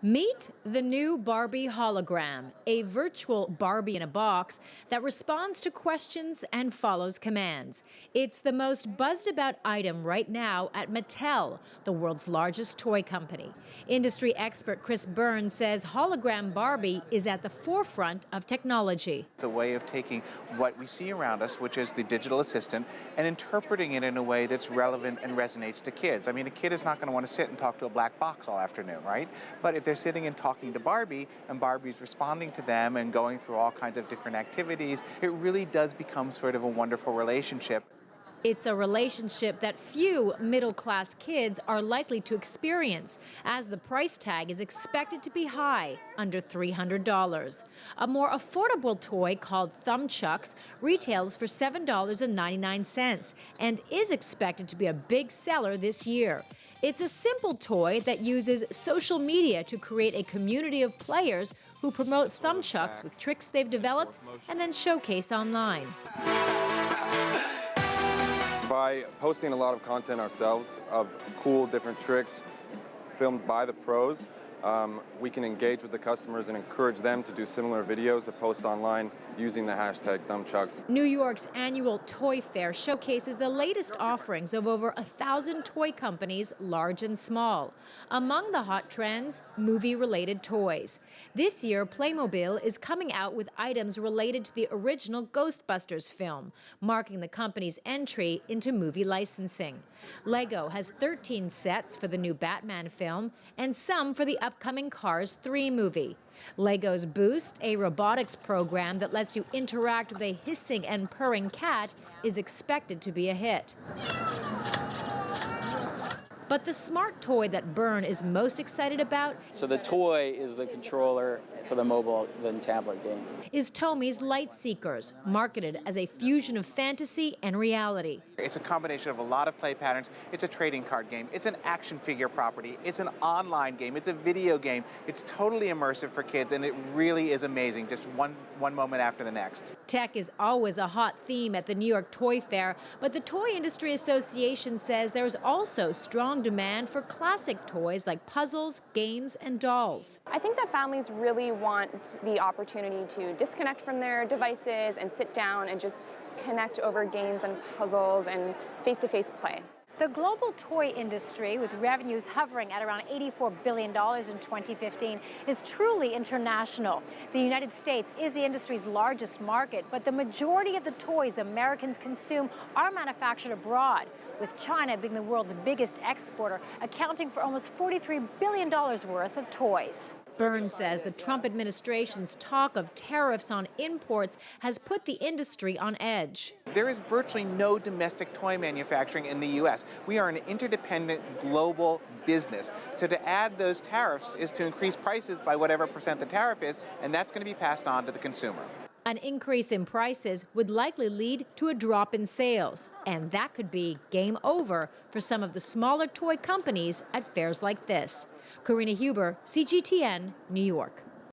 Meet the new Barbie hologram, a virtual Barbie in a box that responds to questions and follows commands. It's the most buzzed about item right now at Mattel, the world's largest toy company. Industry expert Chris Burns says hologram Barbie is at the forefront of technology. It's a way of taking what we see around us, which is the digital assistant, and interpreting it in a way that's relevant and resonates to kids. I mean, a kid is not going to want to sit and talk to a black box all afternoon, right? But if they're sitting and talking to Barbie, and Barbie's responding to them and going through all kinds of different activities, it really does become sort of a wonderful relationship. It's a relationship that few middle-class kids are likely to experience, as the price tag is expected to be high, under $300. A more affordable toy called Thumbchucks retails for $7.99 and is expected to be a big seller this year. It's a simple toy that uses social media to create a community of players who promote Thumbchucks with tricks they've developed and then showcase online. By posting a lot of content ourselves of cool different tricks filmed by the pros, we can engage with the customers and encourage them to do similar videos to post online using the hashtag Thumbchucks. New York's annual toy fair showcases the latest offerings of over 1,000 toy companies, large and small. Among the hot trends, movie-related toys. This year, Playmobil is coming out with items related to the original Ghostbusters film, marking the company's entry into movie licensing. Lego has 13 sets for the new Batman film and some for the upcoming Cars 3 movie. Lego's Boost, a robotics program that lets you interact with a hissing and purring cat, is expected to be a hit. But the smart toy that Byrne is most excited about, so the toy is the controller for the mobile and tablet game, is Tommy's Light Seekers, marketed as a fusion of fantasy and reality. It's a combination of a lot of play patterns. It's a trading card game. It's an action figure property. It's an online game. It's a video game. It's totally immersive for kids, and it really is amazing, just one moment after the next. Tech is always a hot theme at the New York Toy Fair, but the Toy Industry Association says there's also strong demand for classic toys like puzzles, games, and dolls. I think that families really want the opportunity to disconnect from their devices and sit down and just connect over games and puzzles and face-to-face play. The global toy industry, with revenues hovering at around $84 billion in 2015, is truly international. The United States is the industry's largest market, but the majority of the toys Americans consume are manufactured abroad, with China being the world's biggest exporter, accounting for almost $43 billion worth of toys. Burns says the Trump administration's talk of tariffs on imports has put the industry on edge. There is virtually no domestic toy manufacturing in the U.S. We are an interdependent global business. So to add those tariffs is to increase prices by whatever percent the tariff is, and that's going to be passed on to the consumer. An increase in prices would likely lead to a drop in sales, and that could be game over for some of the smaller toy companies at fairs like this. Karina, CGTN, New York.